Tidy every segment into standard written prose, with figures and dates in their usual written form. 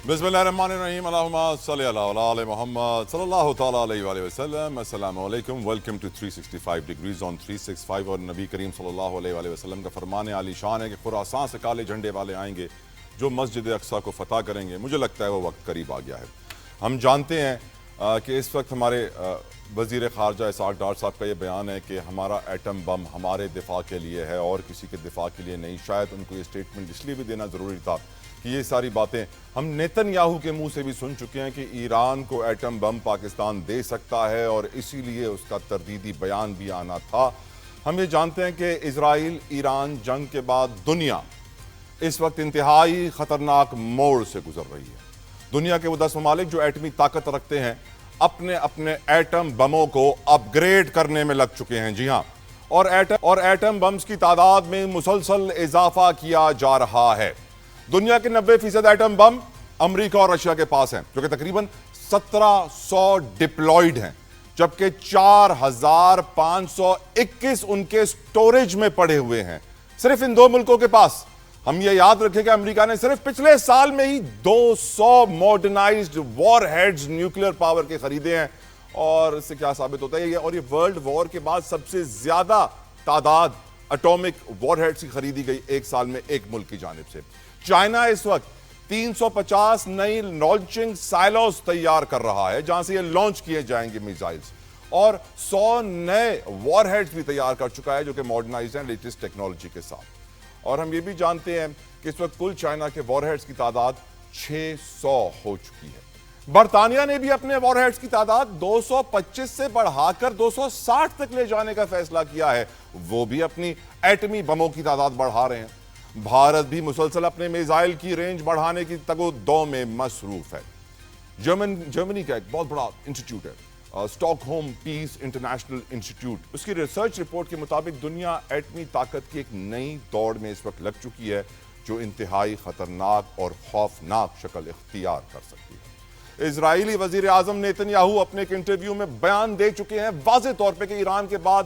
Bismillahirrahmanirrahim. Allahumma salli ala Muhammad sallallahu ta'ala alayhi wa sallam. Assalamu alaikum. Welcome to 365 degrees on 365. اور نبی کریم صلی اللہ علیہ وسلم کا فرمان عالی شان ہے کہ خراسان سے کالے جھنڈے والے آئیں گے جو مسجد اقصیٰ کو فتح کریں گے. مجھے لگتا ہے وہ وقت قریب آ گیا ہے. ہم جانتے ہیں کہ اس وقت ہمارے وزیر خارجہ اسحاق ڈار صاحب کا یہ بیان ہے کہ ہمارا ایٹم بم ہمارے دفاع کے لیے ہے اور کسی کے دفاع کے لیے نہیں. شاید ان کو یہ سٹیٹمنٹ اس لیے بھی دینا ضروری تھا کہ یہ ساری باتیں ہم نیتن یاہو کے منہ سے بھی سن چکے ہیں کہ ایران کو ایٹم بم پاکستان دے سکتا ہے اور اسی لیے اس کا تردیدی بیان بھی آنا تھا. ہم یہ جانتے ہیں کہ اسرائیل ایران جنگ کے بعد دنیا اس وقت انتہائی خطرناک موڑ سے گزر رہی ہے. دنیا کے وہ 10 ممالک جو ایٹمی طاقت رکھتے ہیں اپنے اپنے ایٹم بموں کو اپ گریڈ کرنے میں لگ چکے ہیں. جی ہاں, اور ایٹم بمز کی تعداد میں مسلسل اضافہ کیا جا رہا ہے. دنیا کے 90% ایٹم بم امریکہ اور رشیا کے پاس ہیں جو کہ تقریباً 1700 ڈپلوئڈ ہیں, جبکہ 4521 ان کے سٹوریج میں پڑے ہوئے ہیں صرف ان 2 ملکوں کے پاس. ہم یہ یاد رکھیں کہ امریکہ نے صرف پچھلے سال میں ہی 200 ماڈرنائزڈ وار ہیڈز نیوکلیر پاور کے خریدے ہیں. اور اس سے کیا ثابت ہوتا ہے یہ, اور یہ ورلڈ وار کے بعد سب سے زیادہ تعداد اٹامک وار ہیڈز کی خریدی گئی ایک سال میں ایک ملک کی جانب سے. چائنا اس وقت 350 نئی لانچنگ سائلوز تیار کر رہا ہے جہاں سے یہ لانچ کیے جائیں گے میزائلز, اور 100 نئے وار ہیڈز بھی تیار کر چکا ہے جو کہ ماڈرنائزڈ ہیں لیٹسٹ ٹیکنالوجی کے ساتھ. اور ہم یہ بھی جانتے ہیں کہ اس وقت کل چائنا کے وار ہیڈز کی تعداد 600 ہو چکی ہے. برطانیہ نے بھی اپنے وار ہیڈز کی تعداد 225 سے بڑھا کر 260 تک لے جانے کا فیصلہ کیا ہے. وہ بھی اپنی ایٹمی بموں کی تعداد بڑھا رہے ہیں. بھارت بھی مسلسل اپنے میزائل کی رینج بڑھانے کی تگ و دو میں مصروف ہے. جرمنی کا ایک بہت بڑا انسٹیٹیوٹ ہے, اسٹاک ہوم پیس انٹرنیشنل انسٹیٹیوٹ, اس کی ریسرچ رپورٹ کے مطابق دنیا ایٹمی طاقت کی ایک نئی دوڑ میں اس وقت لگ چکی ہے جو انتہائی خطرناک اور خوفناک شکل اختیار کر سکتی ہے. اسرائیلی وزیر اعظم نیتن یاہو اپنے ایک انٹرویو میں بیان دے چکے ہیں واضح طور پہ کہ ایران کے بعد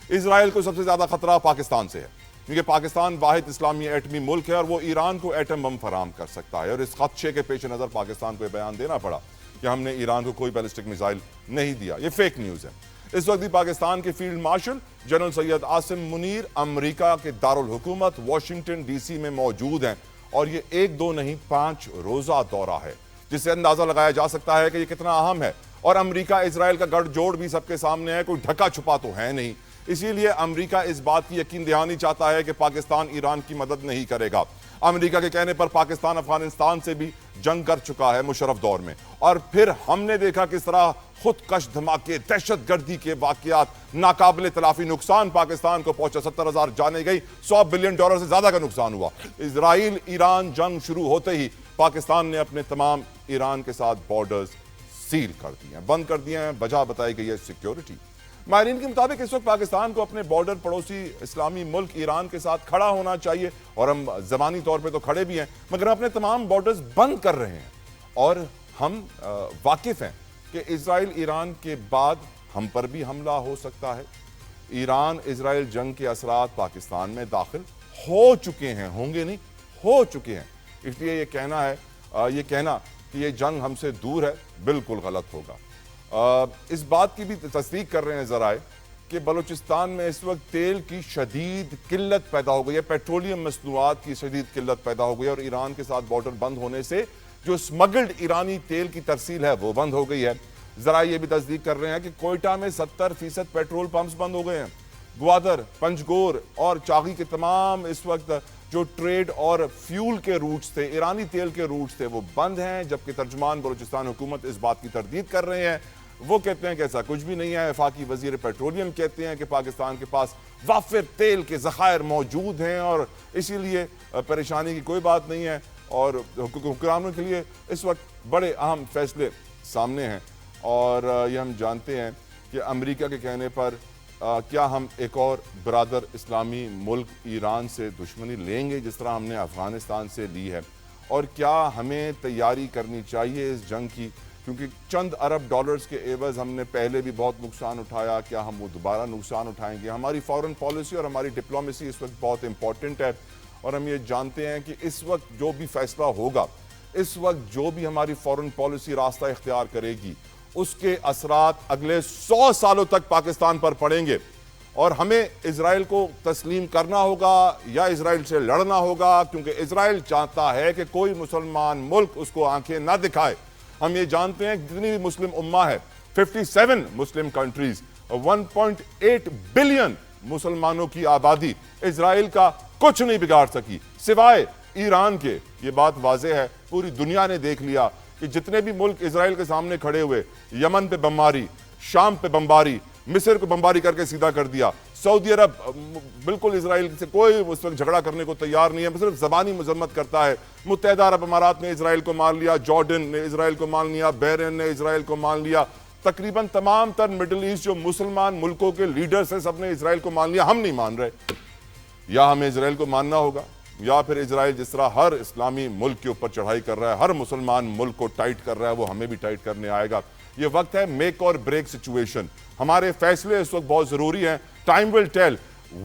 اسرائیل کو سب سے زیادہ خطرہ پاکستان سے ہے, کیونکہ پاکستان واحد اسلامی ایٹمی ملک ہے اور وہ ایران کو ایٹم بم فراہم کر سکتا ہے. اور اس خدشے کے پیش نظر پاکستان کو یہ بیان دینا پڑا کہ ہم نے ایران کو کوئی بیلسٹک میزائل نہیں دیا. یہ فیک نیوز ہے. اس وقت بھی پاکستان کے field marshal general Syed Asim Munir امریکہ کے دارالحکومت واشنگٹن ڈی سی میں موجود ہیں, اور یہ 1-2 نہیں 5 روزہ دورہ ہے جس سے اندازہ لگایا جا سکتا ہے کہ یہ کتنا اہم ہے. اور امریکہ اسرائیل کا گٹھ جوڑ بھی سب کے سامنے ہے, کوئی ڈھکا چھپا تو ہے نہیں. اسی لیے امریکہ اس بات کی یقین دہانی چاہتا ہے کہ پاکستان ایران کی مدد نہیں کرے گا. امریکہ کے کہنے پر پاکستان افغانستان سے بھی جنگ کر چکا ہے مشرف دور میں, اور پھر ہم نے دیکھا کس طرح خودکش دھماکے, دہشت گردی کے واقعات, ناقابل تلافی نقصان پاکستان کو پہنچا. 70,000 جانیں گئی, $100 بلین سے زیادہ کا نقصان ہوا. اسرائیل ایران جنگ شروع ہوتے ہی پاکستان نے اپنے تمام ایران کے ساتھ بارڈرز سیل کر دیے ہیں, بند کر دیے ہیں. وجہ بتائی گئی ہے سیکیورٹی. ماہرین کے مطابق اس وقت پاکستان کو اپنے بارڈر پڑوسی اسلامی ملک ایران کے ساتھ کھڑا ہونا چاہیے, اور ہم زبانی طور پہ تو کھڑے بھی ہیں مگر ہم اپنے تمام بارڈرز بند کر رہے ہیں. اور ہم واقف ہیں کہ اسرائیل ایران کے بعد ہم پر بھی حملہ ہو سکتا ہے. ایران اسرائیل جنگ کے اثرات پاکستان میں داخل ہو چکے ہیں, ہوں گے نہیں, ہو چکے ہیں. اس لیے یہ کہنا کہ یہ جنگ ہم سے دور ہے بالکل غلط ہوگا. اس بات کی بھی تصدیق کر رہے ہیں ذرائع کہ بلوچستان میں اس وقت تیل کی شدید قلت پیدا ہو گئی ہے, پیٹرولیم مصنوعات کی شدید قلت پیدا ہو گئی ہے, اور ایران کے ساتھ بارڈر بند ہونے سے جو سمگلڈ ایرانی تیل کی ترسیل ہے وہ بند ہو گئی ہے. ذرائع یہ بھی تصدیق کر رہے ہیں کہ کوئٹہ میں 70% پیٹرول پمپس بند ہو گئے ہیں. گوادر, پنجگور اور چاغی کے تمام اس وقت جو ٹریڈ اور فیول کے روٹس تھے, ایرانی تیل کے روٹس تھے, وہ بند ہیں. جبکہ ترجمان بلوچستان حکومت اس بات کی تردید کر رہے ہیں, وہ کہتے ہیں کہ ایسا کچھ بھی نہیں ہے. وفاقی وزیر پیٹرولیم کہتے ہیں کہ پاکستان کے پاس وافر تیل کے ذخائر موجود ہیں اور اسی لیے پریشانی کی کوئی بات نہیں ہے. اور حکمرانوں کے لیے اس وقت بڑے اہم فیصلے سامنے ہیں. اور یہ ہم جانتے ہیں کہ امریکہ کے کہنے پر کیا ہم ایک اور برادر اسلامی ملک ایران سے دشمنی لیں گے جس طرح ہم نے افغانستان سے لی ہے, اور کیا ہمیں تیاری کرنی چاہیے اس جنگ کی, کیونکہ چند ارب ڈالرز کے عوض ہم نے پہلے بھی بہت نقصان اٹھایا, کیا ہم وہ دوبارہ نقصان اٹھائیں گے. ہماری فورن پالیسی اور ہماری ڈپلومیسی اس وقت بہت امپورٹنٹ ہے, اور ہم یہ جانتے ہیں کہ اس وقت جو بھی فیصلہ ہوگا اس وقت جو بھی ہماری فورن پالیسی راستہ اختیار کرے گی اس کے اثرات اگلے 100 سالوں تک پاکستان پر پڑیں گے، اور ہمیں اسرائیل کو تسلیم کرنا ہوگا یا اسرائیل سے لڑنا ہوگا، کیونکہ اسرائیل چاہتا ہے کہ کوئی مسلمان ملک اس کو آنکھیں نہ دکھائے۔ ہم یہ جانتے ہیں کہ جتنی بھی مسلم امہ ہے، 57 مسلم کنٹریز، 1.8 بلین مسلمانوں کی آبادی اسرائیل کا کچھ نہیں بگاڑ سکی سوائے ایران کے۔ یہ بات واضح ہے، پوری دنیا نے دیکھ لیا کہ جتنے بھی ملک اسرائیل کے سامنے کھڑے ہوئے، یمن پہ بمباری، شام پہ بمباری، مصر کو بمباری کر کے سیدھا کر دیا، سعودی عرب بالکل اسرائیل سے کوئی اس وقت جھگڑا کرنے کو تیار نہیں ہے، صرف زبانی مذمت کرتا ہے۔ متحدہ عرب امارات نے اسرائیل کو مان لیا، جارڈن نے اسرائیل کو مان لیا، بحرین نے اسرائیل کو مان لیا، تقریباً تمام تر مڈل ایسٹ جو مسلمان ملکوں کے لیڈرز ہیں سب نے اسرائیل کو مان لیا۔ ہم نہیں مان رہے، یا ہمیں اسرائیل کو ماننا ہوگا یا پھر اسرائیل جس طرح ہر اسلامی ملک کے اوپر چڑھائی کر رہا ہے، ہر مسلمان ملک کو ٹائٹ کر رہا ہے، وہ ہمیں بھی ٹائٹ کرنے آئے گا۔ یہ وقت ہے میک اور بریک سچویشن، ہمارے فیصلے اس وقت بہت ضروری ہیں۔ Time will tell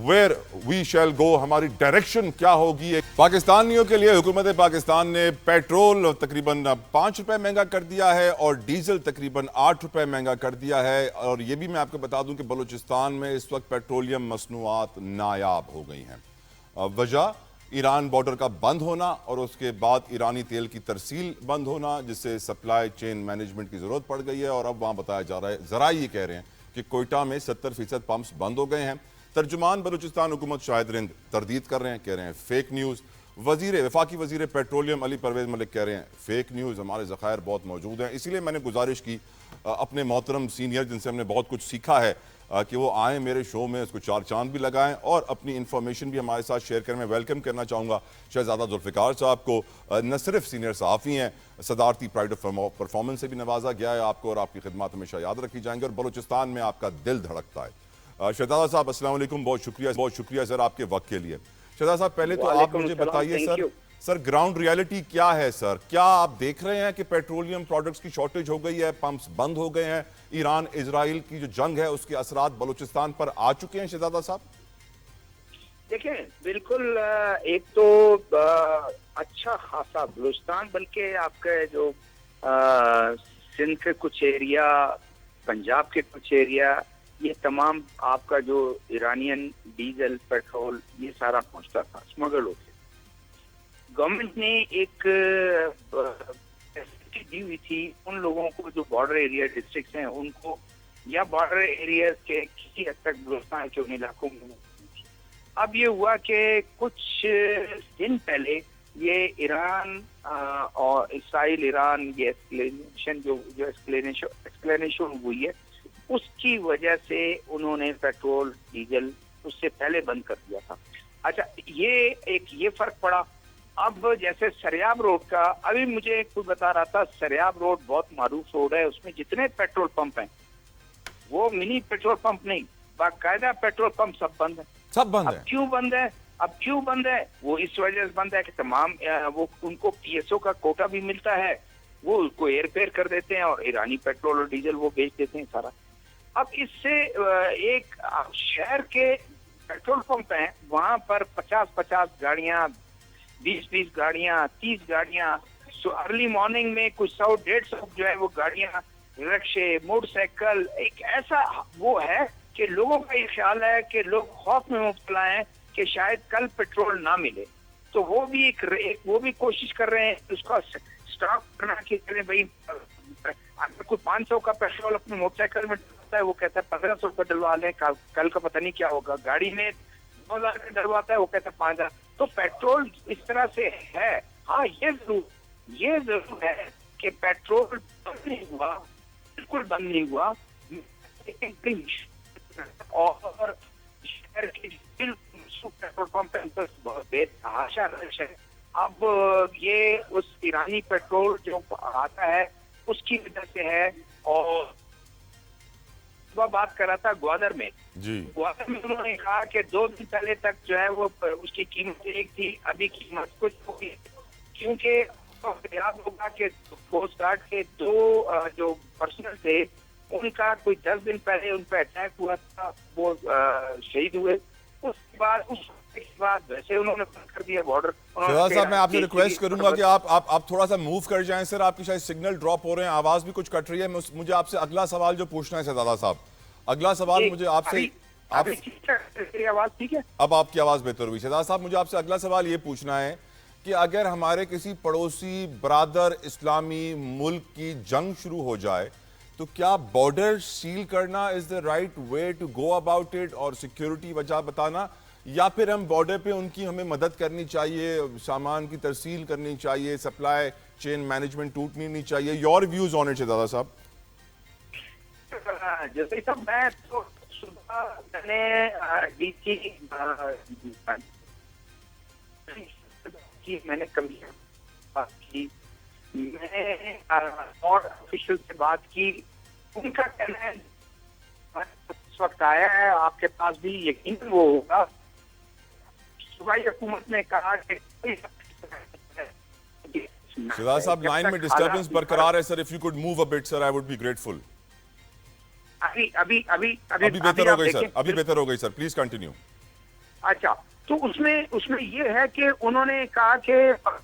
where we shall go, ہماری ڈائریکشن کیا ہوگی۔ پاکستانیوں کے لیے حکومت پاکستان نے پیٹرول تقریباً 5 روپے مہنگا کر دیا ہے اور ڈیزل تقریباً 8 روپے مہنگا کر دیا ہے، اور یہ بھی میں آپ کو بتا دوں کہ بلوچستان میں اس وقت پیٹرولیم مصنوعات نایاب ہو گئی ہیں۔ وجہ ایران بارڈر کا بند ہونا اور اس کے بعد ایرانی تیل کی ترسیل بند ہونا، جس سے سپلائی چین مینجمنٹ کی ضرورت پڑ گئی ہے، اور اب وہاں بتایا جا رہا ہے، ذرائع یہ کہہ رہے ہیں کہ کوئٹہ میں 70% پمپس بند ہو گئے ہیں۔ ترجمان بلوچستان حکومت شاہد رند تردید کر رہے ہیں، کہہ رہے ہیں فیک نیوز۔ وفاقی وزیر پیٹرولیم علی پرویز ملک کہہ رہے ہیں فیک نیوز، ہمارے ذخائر بہت موجود ہیں۔ اسی لیے میں نے گزارش کی اپنے محترم سینئر جن سے ہم نے بہت کچھ سیکھا ہے کہ وہ آئیں میرے شو میں، اس کو 4 چاند بھی لگائیں اور اپنی انفارمیشن بھی ہمارے ساتھ شیئر کریں۔ میں ویلکم کرنا چاہوں گا شہزادہ ذوالفقار صاحب کو، نہ صرف سینئر صحافی ہیں، صدارتی پرائڈ آف پرفارمنس سے بھی نوازا گیا ہے آپ کو، اور آپ کی خدمات ہمیشہ یاد رکھی جائیں گے، اور بلوچستان میں آپ کا دل دھڑکتا ہے۔ شہزادہ صاحب السلام علیکم، بہت شکریہ سر آپ کے وقت کے لیے۔ شہزادہ صاحب پہلے تو آپ مجھے بتائیے سر گراؤنڈ ریالٹی کیا ہے سر؟ کیا آپ دیکھ رہے ہیں کہ پیٹرولیم پروڈکٹس کی شارٹیج ہو گئی ہے، پمپس بند ہو گئے ہیں، ایران اسرائیل کی جو جنگ ہے اس کے اثرات بلوچستان پر آ چکے ہیں شہزادہ صاحب؟ دیکھیں بالکل، ایک تو اچھا خاصا بلوچستان، بلکہ آپ کے جو سندھ کے کچھ ایریا، پنجاب کے کچھ ایریا، یہ تمام آپ کا جو ایرانین ڈیزل پیٹرول یہ سارا پہنچتا تھا، اسمگل ہوتے۔ گورنمنٹ نے ایک دی ہوئی تھی ان لوگوں کو جو بارڈر ایریا ڈسٹرکٹس ہیں ان کو، یا بارڈر ایریاز کے کسی حد تک بلوچستان کے ان علاقوں میں۔ اب یہ ہوا کہ کچھ دن پہلے یہ ایران اور اسرائیل ایران یہ ایسکلیشن جو ایکسپلینیشن ہوئی ہے، اس کی وجہ سے انہوں نے پیٹرول ڈیزل اس سے پہلے بند کر دیا تھا۔ اچھا، یہ فرق پڑا۔ اب جیسے سریاب روڈ کا، ابھی مجھے کوئی بتا رہا تھا سریاب روڈ بہت معروف روڈ ہے، اس میں جتنے پیٹرول پمپ ہیں وہ منی پیٹرول پمپ نہیں، باقاعدہ پیٹرول پمپ سب بند ہیں۔ سب بند ہے۔ اب کیوں بند ہے؟ وہ اس وجہ سے بند ہے کہ تمام وہ ان کو پی ایس او کا کوٹا بھی ملتا ہے، وہ اس کو ایئر فیئر کر دیتے ہیں اور ایرانی پیٹرول اور ڈیزل وہ بیچ دیتے ہیں سارا۔ اب اس سے ایک شہر کے پیٹرول پمپ ہیں، وہاں پر 50 گاڑیاں، 20 گاڑیاں، 30 گاڑیاں، ارلی مارننگ میں کچھ 100-150 جو ہے وہ گاڑیاں، رکشے، موٹر سائیکل، ایک ایسا وہ ہے کہ لوگوں کا یہ خیال ہے کہ لوگ خوف میں مبتلا ہیں کہ شاید کل پیٹرول نہ ملے، تو وہ بھی وہ بھی کوشش کر رہے ہیں اس کا اسٹاک کرنا کہ بھائی اگر کوئی 500 کا پیٹرول اپنے موٹر سائیکل میں ڈلواتا ہے، وہ کہتا ہے 1500 کا ڈلوا لیں، کل کا پتہ نہیں کیا ہوگا، گاڑی میں 2000 کا ڈلواتا ہے، وہ کہتا ہے 5000۔ تو پیٹرول اس طرح سے ہے۔ ہاں یہ ضرور ہے کہ پیٹرول بند نہیں ہوا، بالکل بند نہیں ہوا، اور شہر کے پیٹرول پمپ بہت بے تحاشا رش ہے۔ اب یہ اس ایرانی پیٹرول جو آتا ہے اس کی وجہ سے ہے۔ اور بات کر رہا تھا گوادر میں، گوادر میں انہوں نے کہا کہ 2 دن پہلے تک جو ہے وہ اس کی قیمت 1 تھی، ابھی قیمت کچھ ہوگی، کیونکہ یاد ہوگا کہ کوسٹ گارڈ کے 2 جو پرسنل تھے ان کا کوئی 10 دن پہلے ان پہ اٹیک ہوا تھا، وہ شہید ہوئے۔ اس کے بعد بعد ویسے انہوں نے بند کر دیا بارڈر. شہزاد صاحب میں آپ سے ریکویسٹ کروں گا کہ آپ تھوڑا سا موو کر جائیں سر, آپ کی شاید سگنل ڈراپ ہو رہے ہیں, آواز بھی کچھ کٹ رہی ہے. مجھے آپ سے اگلا سوال جو پوچھنا ہے شہزادہ صاحب, اگلا سوال مجھے آپ سے, آواز ٹھیک ہے, اب آپ کی آواز بہتر ہوئی. شہزاد صاحب مجھے آپ سے اگلا سوال یہ پوچھنا ہے کہ اگر ہمارے کسی پڑوسی برادر اسلامی ملک کی جنگ شروع ہو جائے تو کیا بارڈر سیل کرنا is the right way to go about it, اور سیکیورٹی وجہ بتانا, یا پھر ہم بارڈر پہ ان کی ہمیں مدد کرنی چاہیے, سامان کی ترسیل کرنی چاہیے, سپلائی چین مینجمنٹ ٹوٹنی نہیں چاہیے؟ یور ویوز آن اٹ شہزادہ صاحب. جیسے سب میں تو صبح میں نے ڈی سی میں نے کبھی بات کی, میں اور آفیشل سے بات کی, ان کا کہنا ہے اس وقت آیا ہے آپ کے پاس بھی یقین وہ ہوگا. صوبائی حکومت نے کہا کہ شہزاد صاحب لائن میں ڈسٹربنس برقرار ہے سر, if you could move a bit sir I would be grateful. ابھی بہتر ہو گئی سر, ابھی بہتر ہو گئی سر, پلیز کنٹینیو. اچھا, تو اس میں یہ ہے کہ انہوں نے کہا کہ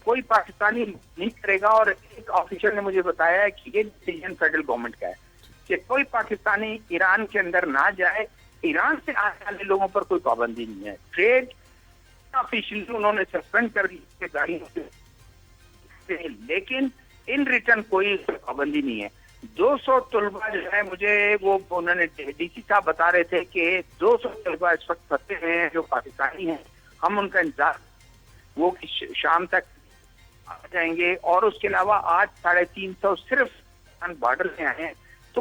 کوئی پاکستانی نہیں کرے گا, اور ایک آفیسر نے مجھے بتایا ہے کہ یہ ڈیسیژن فیڈرل گورنمنٹ کا ہے کہ کوئی پاکستانی ایران کے اندر نہ جائے. ایران سے آنے والے لوگوں پر کوئی پابندی نہیں ہے. ٹریڈ آفیشلی انہوں نے سسپینڈ کر دی گاڑیوں سے, لیکن ان ریٹرن کوئی پابندی نہیں ہے. 200 طلبہ جو ہے, مجھے وہ انہوں نے ڈی سی صاحب بتا رہے تھے کہ 200 طلبہ اس وقت پھنسے ہوئے ہیں جو پاکستانی ہیں. ہم ان کا انتظار وہ شام تک آ جائیں گے, اور اس کے علاوہ آج 350 صرف بارڈر سے آئے ہیں. تو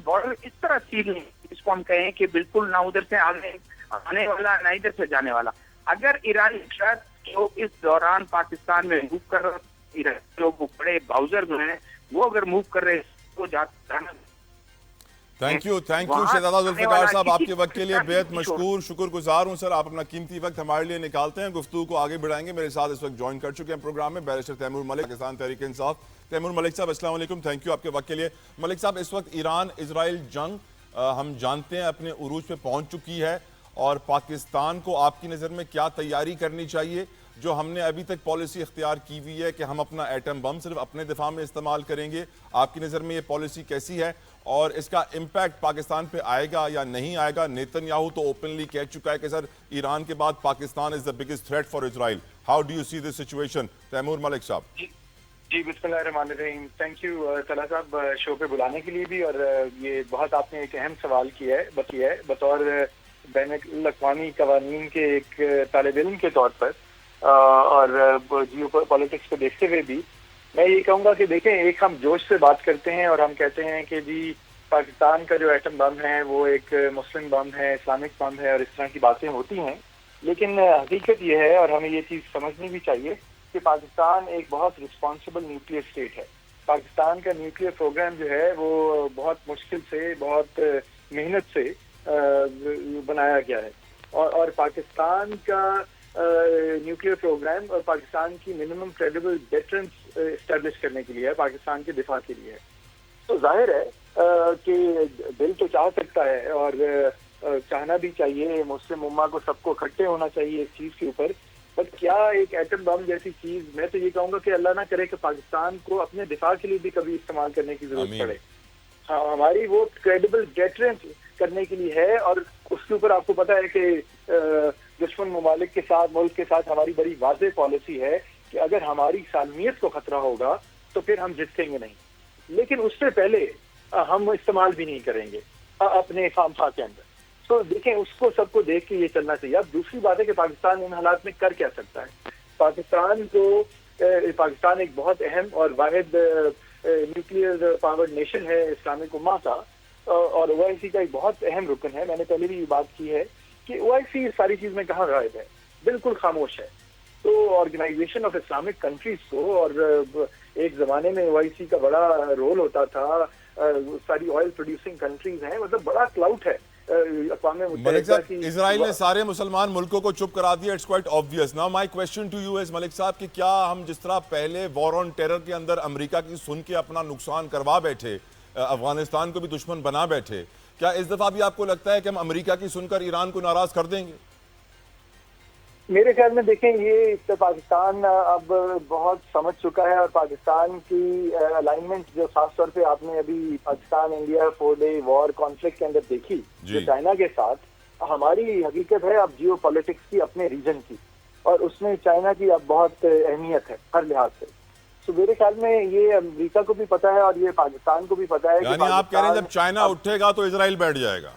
بارڈر اس طرح سیل نہیں اس کو ہم کہیں کہ بالکل نہ ادھر سے آنے والا نہ ادھر سے جانے والا. اگر ایرانی ٹرک جو اس دوران پاکستان میں موو کر رہے جو بڑے باؤزر جو ہیں وہ اگر موو کر رہے تو جانا. تھینک یو شہزادہ ذوالفقار صاحب, آپ کے وقت کے لیے بہت مشکور, شکر گزار ہوں سر. آپ اپنا قیمتی وقت ہمارے لیے نکالتے ہیں, گفتگو کو آگے بڑھائیں گے. میرے ساتھ اس وقت جوائن کر چکے ہیں پروگرام میں بیرسٹر تیمور ملک, پاکستان تحریک انصاف. تیمور ملک صاحب السلام علیکم, تھینک یو آپ کے وقت کے لیے. ملک صاحب اس وقت ایران اسرائیل جنگ ہم جانتے ہیں اپنے عروج پہ پہنچ چکی ہے, اور پاکستان کو آپ کی نظر میں کیا تیاری کرنی چاہیے؟ جو ہم نے ابھی تک پالیسی اختیار کی ہوئی ہے کہ ہم اپنا ایٹم بم صرف اپنے دفاع میں استعمال کریں گے, آپ کی نظر میں یہ پالیسی کیسی ہے, اور اس کا امپیکٹ پاکستان پہ آئے گا یا نہیں آئے گا؟ نیتن یاہو تو اوپنلی کہہ چکا ہے کہ سر ایران کے بعد Pakistan is the biggest threat for Israel. How do you see this situation? Taimur Malik sahab. جی بسم اللہ الرحمن الرحیم. تھینک یو طلحہ صاحب شو پہ بلانے کے لیے بھی, اور یہ بہت آپ نے ایک اہم سوال کیا ہے بطور بین الاقوامی قوانین کے ایک طالب علم کے طور پر, اور جیو پالیٹکس کو دیکھتے ہوئے بھی میں یہ کہوں گا کہ دیکھیں, ایک ہم جوش سے بات کرتے ہیں اور ہم کہتے ہیں کہ جی پاکستان کا جو ایٹم بم ہے وہ ایک مسلم بم ہے, اسلامک بم ہے, اور اس طرح کی باتیں ہوتی ہیں. لیکن حقیقت یہ ہے, اور ہمیں یہ چیز سمجھنی بھی چاہیے, کہ پاکستان ایک بہت رسپانسبل نیوکلیئر اسٹیٹ ہے. پاکستان کا نیوکلیئر پروگرام جو ہے وہ بہت مشکل سے, بہت محنت سے بنایا گیا ہے, اور پاکستان کا نیوکلیئر پروگرام اور پاکستان کی منیمم کریڈیبل ڈیٹرنس اسٹیبلش کرنے کے لیے ہے, پاکستان کے دفاع کے لیے ہے. تو ظاہر ہے کہ دل تو چاہ سکتا ہے, اور چاہنا بھی چاہیے, مسلم امہ کو سب کو اکٹھے ہونا چاہیے اس چیز کے اوپر. بٹ کیا ایک ایٹم بم جیسی چیز, میں تو یہ کہوں گا کہ اللہ نہ کرے کہ پاکستان کو اپنے دفاع کے لیے بھی کبھی استعمال کرنے کی ضرورت پڑے. ہاں, ہماری وہ کریڈیبل ڈیٹرنس کرنے کے لیے ہے, اور اس کے اوپر آپ کو پتا ہے کہ دشمن ممالک کے ساتھ, ملک کے ساتھ ہماری بڑی واضح پالیسی ہے کہ اگر ہماری سالمیت کو خطرہ ہوگا تو پھر ہم جیتیں گے نہیں, لیکن اس سے پہلے ہم استعمال بھی نہیں کریں گے اپنے خام خواہ کے اندر. تو دیکھیں, اس کو سب کو دیکھ کے یہ چلنا چاہیے. اب دوسری بات ہے کہ پاکستان ان حالات میں کر کیا سکتا ہے. پاکستان ایک بہت اہم اور واحد نیوکلیئر پاورڈ نیشن ہے اسلامک امہ کا, اور او آئی سی کا ایک بہت اہم رکن ہے. میں نے پہلے بھی یہ بات کی ہے کہ او آئی سی اس ساری چیز میں کہاں غائب ہے, بالکل خاموش ہے. تو آرگنائزیشن آف اسلامک کنٹریز کو, اور ایک زمانے میں او آئی سی کا بڑا رول ہوتا تھا, ساری آئل پروڈیوسنگ کنٹریز ہیں, مطلب بڑا کلاؤٹ ہے اقوام متحدہ کی. اسرائیل نے سارے مسلمان ملکوں کو چپ کرا دیا, it's quite obvious. Now my question to you is Malik صاحب کہ کیا ہم جس طرح پہلے وار آن ٹیرر کے اندر امریکہ کی سن کے اپنا نقصان کروا بیٹھے, افغانستان کو بھی دشمن بنا بیٹھے, کیا اس دفعہ بھی آپ کو لگتا ہے کہ ہم امریکہ کی سن کر ایران کو ناراض کر دیں گے؟ میرے خیال میں دیکھیں یہ پاکستان اب بہت سمجھ چکا ہے، اور پاکستان کی الائنمنٹ جو خاص طور پہ آپ نے ابھی پاکستان انڈیا 4 ڈے وار کانفلکٹ کے اندر دیکھی جو چائنا کے ساتھ، ہماری حقیقت ہے اب جیو پالیٹکس کی اپنے ریجن کی، اور اس میں چائنا کی اب بہت اہمیت ہے ہر لحاظ سے. تو میرے خیال میں یہ امریکا کو بھی پتا ہے اور یہ پاکستان کو بھی پتا ہے. یعنی آپ کہہ رہے ہیں جب چائنا اٹھے گا تو اسرائیل بیٹھ جائے گا؟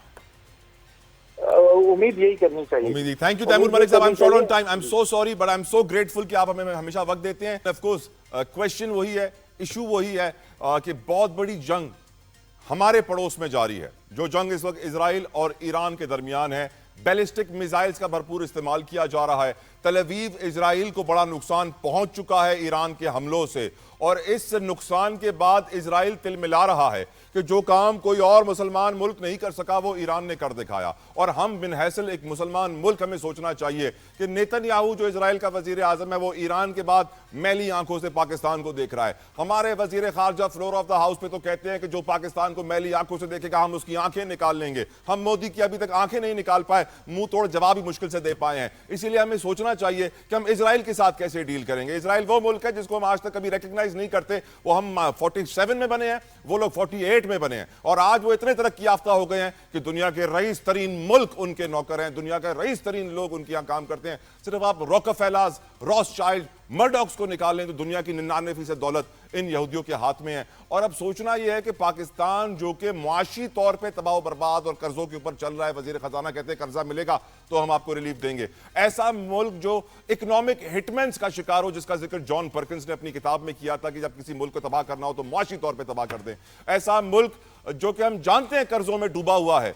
امید یہی کرنی چاہیے. امید. تھینک یو تیمور ملک صاحب. I'm short on time. I'm so sorry but I'm so grateful کہ آپ ہمیں ہمیشہ وقت دیتے ہیں. Of course question وہی ہے, ایشو وہی ہے کہ بہت بڑی جنگ ہمارے پڑوس میں جاری ہے. جو جنگ اس وقت اسرائیل اور ایران کے درمیان ہے, بیلسٹک میزائلز کا بھرپور استعمال کیا جا رہا ہے. تل اویو اسرائیل کو بڑا نقصان پہنچ چکا ہے ایران کے حملوں سے, اور اس نقصان کے بعد اسرائیل تل ملا رہا ہے کہ جو کام کوئی اور مسلمان ملک نہیں کر سکا وہ ایران نے کر دکھایا. اور ہم بن حیثیت ایک مسلمان ملک ہمیں سوچنا چاہیے کہ نیتن یاہو جو اسرائیل کا وزیر اعظم ہے وہ ایران کے بعد میلی آنکھوں سے پاکستان کو دیکھ رہا ہے. ہمارے وزیر خارجہ فلور آف دا ہاؤس پہ تو کہتے ہیں کہ جو پاکستان کو میلی آنکھوں سے دیکھے گا ہم اس کی آنکھیں نکال لیں گے. ہم مودی کی ابھی تک آنکھیں نہیں نکال پائے, منہ توڑ جواب ہی مشکل سے دے پائے ہیں. اسی لیے ہمیں سوچنا چاہیے کہ ہم اسرائیل کے ساتھ کیسے ڈیل کریں گے. اسرائیل وہ ملک ہے جس کو ہم آج تک کبھی ریکگنائز نہیں کرتے. وہ ہم 47 میں بنے ہیں, وہ لوگ 48 میں بنے ہیں, اور آج وہ اتنے ترقی یافتہ ہو گئے ہیں کہ دنیا کے رئیس ترین ملک ان کے نوکر ہیں, دنیا کے رئیس ترین لوگ ان کے یہاں کام کرتے ہیں. صرف آپ روکفیلرز, راس چائلڈ, مرڈاکس کو نکال لیں تو دنیا کی 99% دولت ان یہودیوں کے ہاتھ میں ہے. اور اب سوچنا یہ ہے کہ پاکستان جو کہ معاشی طور پہ تباہ و برباد اور قرضوں کے اوپر چل رہا ہے, وزیر خزانہ کہتے ہیں قرضہ ملے گا تو ہم آپ کو ریلیف دیں گے. ایسا ملک جو اکنامک ہٹمنز کا شکار ہو, جس کا ذکر جان پرکنز نے اپنی کتاب میں کیا تھا کہ جب کسی ملک کو تباہ کرنا ہو تو معاشی طور پہ تباہ کر دیں. ایسا ملک جو کہ ہم جانتے ہیں قرضوں میں ڈوبا ہوا ہے,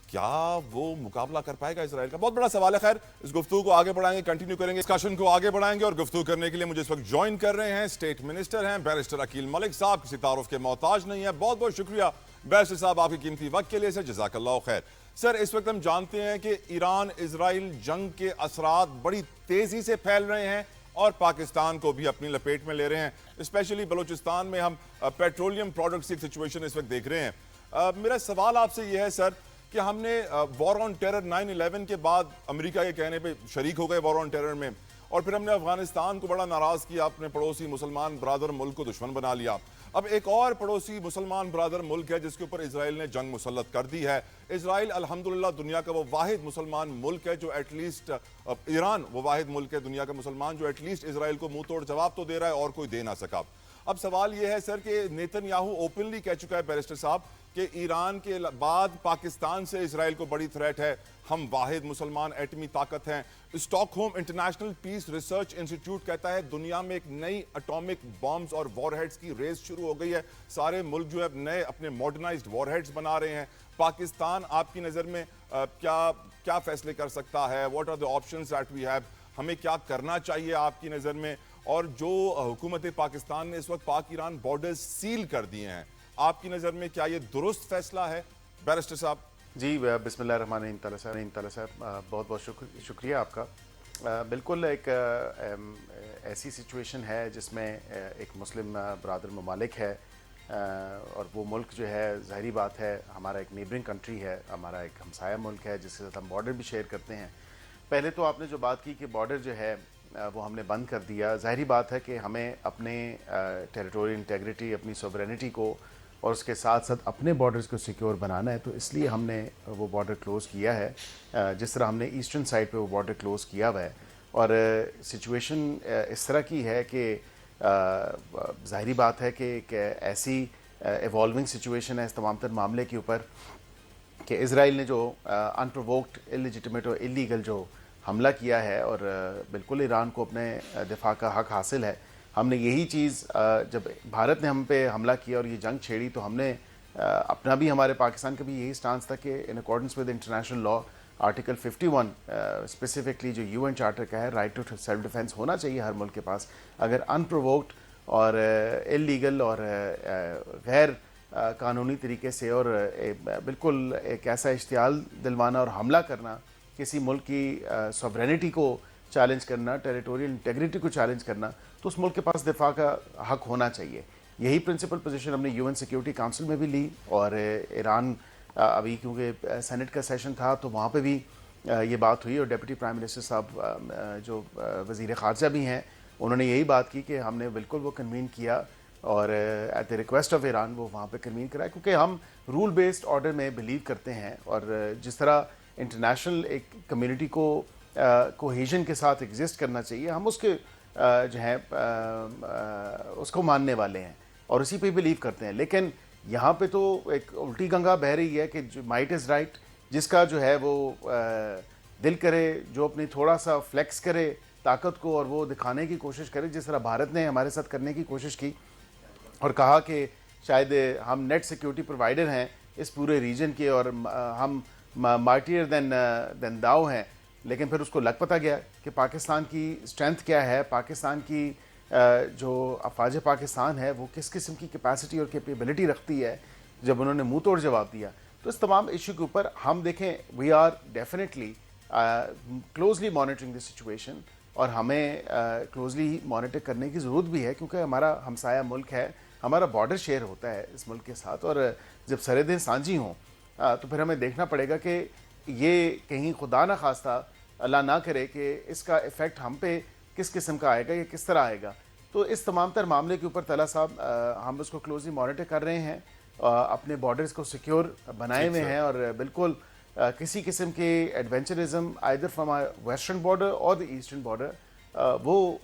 کیا وہ مقابلہ کر پائے گا اسرائیل کا؟ بہت بڑا سوال ہے. خیر, اس گفتگو کو آگے بڑھائیں گے, کنٹینیو کریں گے, ڈسکشن کو آگے بڑھائیں گے. اور گفتگو کرنے کے لیے مجھے اس وقت جوائن کر رہے ہیں اسٹیٹ منسٹر ہیں بیرسٹر عقیل ملک صاحب. کسی تعارف کے محتاج نہیں ہے. بہت بہت شکریہ بیرسٹر صاحب آپ کی قیمتی وقت کے لیے. سر جزاک اللہ خیر. سر, اس وقت ہم جانتے ہیں کہ ایران اسرائیل جنگ کے اثرات بڑی تیزی سے پھیل رہے ہیں اور پاکستان کو بھی اپنی لپیٹ میں لے رہے ہیں. اسپیشلی بلوچستان میں ہم پیٹرولیم پروڈکٹس کی سچویشن اس وقت دیکھ رہے ہیں. میرا سوال آپ سے یہ ہے سر کہ ہم نے وار آن ٹیرر 9/11 کے بعد امریکہ کے کہنے پہ شریک ہو گئے وار آن ٹیرر میں, اور پھر ہم نے افغانستان کو بڑا ناراض کیا, اپنے پڑوسی مسلمان برادر ملک کو دشمن بنا لیا. اب ایک اور پڑوسی مسلمان برادر ملک ہے جس کے اوپر اسرائیل نے جنگ مسلط کر دی ہے. اسرائیل الحمدللہ دنیا کا وہ واحد مسلمان ملک ہے جو ایٹ لیسٹ, ایران وہ واحد ملک ہے دنیا کا مسلمان جو ایٹ لیسٹ اسرائیل کو منہ توڑ جواب تو دے رہا ہے اور کوئی دے نہ سکا. اب سوال یہ ہے سر کہ نیتن یاہو اوپنلی کہہ چکا ہے بیرسٹر صاحب کہ ایران کے بعد پاکستان سے اسرائیل کو بڑی تھریٹ ہے, ہم واحد مسلمان ایٹمی طاقت ہیں. Stock home international peace research institute کہتا ہے دنیا میں ایک نئی اٹامک بامز اور وار ہیڈز کی ریس شروع ہو گئی ہے. سارے ملک جو ہے نئے اپنے ماڈرنائزڈ وار ہیڈز بنا رہے ہیں. پاکستان آپ کی نظر میں کیا فیصلے کر سکتا ہے؟ What are the options that we have? ہمیں کیا کرنا چاہیے آپ کی نظر میں؟ اور جو حکومت پاکستان نے اس وقت پاک ایران بارڈرز سیل کر دیے ہیں, آپ کی نظر میں کیا یہ درست فیصلہ ہے بیرسٹر صاحب؟ جی بسم اللہ الرحمن الرحیم. طلعت صاحب بہت بہت شکریہ آپ کا. بالکل ایک ایسی سچویشن ہے جس میں ایک مسلم برادر ممالک ہے, اور وہ ملک جو ہے ظاہری بات ہے ہمارا ایک نیبرنگ کنٹری ہے, ہمارا ایک ہمسایہ ملک ہے جس کے ساتھ ہم بارڈر بھی شیئر کرتے ہیں. پہلے تو آپ نے جو بات کی کہ بارڈر جو ہے وہ ہم نے بند کر دیا, ظاہری بات ہے کہ ہمیں اپنے ٹیریٹوریل انٹیگریٹی, اپنی سوورینٹی کو اور اس کے ساتھ ساتھ اپنے بارڈرز کو سیکیور بنانا ہے. تو اس لیے ہم نے وہ بارڈر کلوز کیا ہے, جس طرح ہم نے ایسٹرن سائڈ پہ وہ بارڈر کلوز کیا ہوا ہے. اور سچویشن اس طرح کی ہے کہ ظاہری بات ہے کہ ایک ایسی ایوالونگ سچویشن ہے اس تمام تر معاملے کے اوپر کہ اسرائیل نے جو انپرووکڈ, انلیجیٹمیٹ اور اللیگل جو حملہ کیا ہے, اور بالکل ایران کو اپنے دفاع کا حق حاصل ہے. ہم نے یہی چیز جب بھارت نے ہم پہ حملہ کیا اور یہ جنگ چھیڑی تو ہم نے اپنا بھی, ہمارے پاکستان کا بھی یہی سٹانس تھا کہ in accordance with international law article 51 specifically جو UN چارٹر کا ہے, رائٹ ٹو سیلف ڈیفینس ہونا چاہیے ہر ملک کے پاس. اگر انپرووکڈ اور اللیگل اور غیر قانونی طریقے سے اور بالکل ایک ایسا اشتعال دلوانا اور حملہ کرنا, کسی ملک کی سوورینٹی کو چیلنج کرنا, ٹیریٹوریل انٹیگریٹی کو چیلنج کرنا, تو اس ملک کے پاس دفاع کا حق ہونا چاہیے. یہی پرنسپل پوزیشن ہم نے UN سیکیورٹی کونسل میں بھی لی, اور ایران ابھی کیونکہ سینٹ کا سیشن تھا تو وہاں پہ بھی یہ بات ہوئی, اور ڈپٹی پرائم منسٹر صاحب جو وزیر خارجہ بھی ہیں انہوں نے یہی بات کی کہ ہم نے بالکل وہ کنوین کیا, اور at the request of Iran وہ وہاں پہ کنوین کرا, کیونکہ ہم رول بیسڈ آرڈر میں بلیو کرتے ہیں, اور جس طرح انٹرنیشنل ایک کمیونٹی کو کوہیژن کے ساتھ ایگزسٹ کرنا چاہیے, ہم اس کے جو ہے اس کو ماننے والے ہیں اور اسی پہ بلیو کرتے ہیں. لیکن یہاں پہ تو ایک الٹی گنگا بہہ رہی ہے کہ جو مائٹ از رائٹ, جس کا جو ہے وہ دل کرے, جو اپنی تھوڑا سا فلیکس کرے طاقت کو اور وہ دکھانے کی کوشش کرے, جس طرح بھارت نے ہمارے ساتھ کرنے کی کوشش کی اور کہا کہ شاید ہم نیٹ سیکیورٹی پرووائڈر ہیں اس پورے ریجن کے اور ہم مارٹیئر دین داؤ ہیں. لیکن پھر اس کو لگ پتہ گیا کہ پاکستان کی اسٹرینتھ کیا ہے, پاکستان کی جو افواج پاکستان ہے وہ کس قسم کی کیپیسٹی اور کیپیبلٹی رکھتی ہے, جب انہوں نے منہ توڑ جواب دیا. تو اس تمام ایشو کے اوپر ہم دیکھیں we are definitely closely monitoring the situation, اور ہمیں کلوزلی مانیٹر کرنے کی ضرورت بھی ہے, کیونکہ ہمارا ہمسایہ ملک ہے, ہمارا بارڈر شیئر ہوتا ہے اس ملک کے ساتھ, اور جب سرحدیں سانجھی ہوں تو پھر ہمیں دیکھنا پڑے گا کہ یہ کہیں خدا نہ خواستہ اللہ نہ کرے کہ اس کا ایفیکٹ ہم پہ کس قسم کا آئے گا یا کس طرح آئے گا. تو اس تمام تر معاملے کے اوپر طلعت صاحب ہم اس کو کلوزلی مانیٹر کر رہے ہیں, اپنے بارڈرز کو سیکیور بنائے ہوئے ہیں, اور بالکل کسی قسم کے ایڈونچرزم آئدر فرام ویسٹرن بارڈر اور دی ایسٹرن بارڈر وہ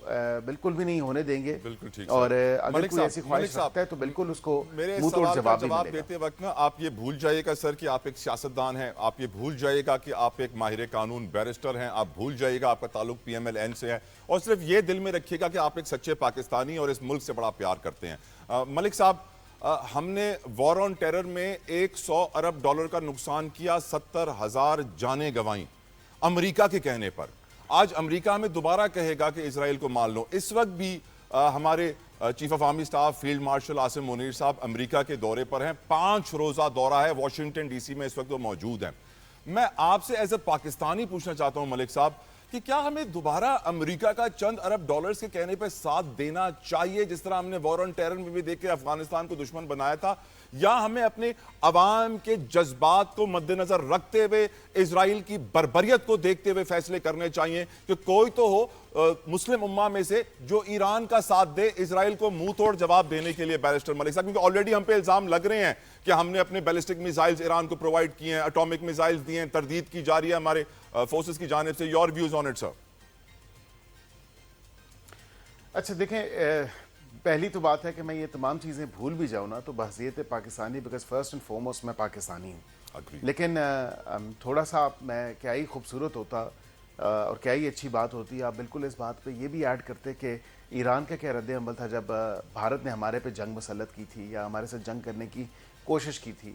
بالکل بھی نہیں ہونے دیں گے. بالکل ٹھیک, اور اگر کوئی ایسی خواہش رکھتا ہے تو بالکل اس کو میرے منہ توڑ سوال کا جواب بھی جواب ملے گا. دیتے وقت نا آپ یہ بھول جائیے گا سر کہ آپ ایک سیاستدان ہیں, آپ یہ بھول جائیے گا کہ آپ ایک ماہر قانون بیرسٹر ہیں, آپ بھول جائیے گا آپ کا تعلق پی ایم ایل این سے ہے, اور صرف یہ دل میں رکھیے گا کہ آپ ایک سچے پاکستانی اور اس ملک سے بڑا پیار کرتے ہیں. ملک صاحب, ہم نے وار آن ٹیرر میں $100 ارب کا نقصان کیا, 70,000 جانیں گنوائیں امریکہ کے کہنے پر. آج امریکہ ہمیں دوبارہ کہے گا کہ اسرائیل کو مان لو. اس وقت بھی ہمارے chief of army staff field marshal Asim Munir صاحب امریکہ کے دورے پر ہیں, 5 روزہ دورہ ہے, واشنگٹن ڈی سی میں اس وقت وہ موجود ہیں. میں آپ سے ایز اے پاکستانی پوچھنا چاہتا ہوں ملک صاحب کہ کیا ہمیں دوبارہ امریکہ کا چند ارب ڈالرز کے کہنے پہ ساتھ دینا چاہیے, جس طرح ہم نے وار آن ٹیرر میں بھی دیکھ کے افغانستان کو دشمن بنایا تھا, یا ہمیں اپنے عوام کے جذبات کو مد نظر رکھتے ہوئے اسرائیل کی بربریت کو دیکھتے ہوئے فیصلے کرنے چاہیے کہ کوئی تو ہو مسلم امہ میں سے جو ایران کا ساتھ دے اسرائیل کو منہ توڑ جواب دینے کے لیے بیرسٹر ملک صاحب, کیونکہ آلریڈی ہم پہ الزام لگ رہے ہیں کہ ہم نے اپنے بیلسٹک میزائلز ایران کو پرووائڈ کیے ہیں, اٹامک میزائلز دیے ہیں, تردید کی جا رہی ہے ہمارے فورسز کی جانب سے. Your views on it sir. اچھا دیکھیں, پہلی تو بات ہے کہ میں یہ تمام چیزیں بھول بھی جاؤں نا تو بحثیت Pakistani, because first and foremost میں پاکستانی ہوں. لیکن تھوڑا سا میں کیا ہی خوبصورت ہوتا اور کیا ہی اچھی بات ہوتی, آپ بالکل اس بات پہ یہ بھی ایڈ کرتے کہ ایران کا کیا رد عمل تھا جب بھارت نے ہمارے پہ جنگ مسلط کی تھی یا ہمارے ساتھ جنگ کرنے کی کوشش کی تھی.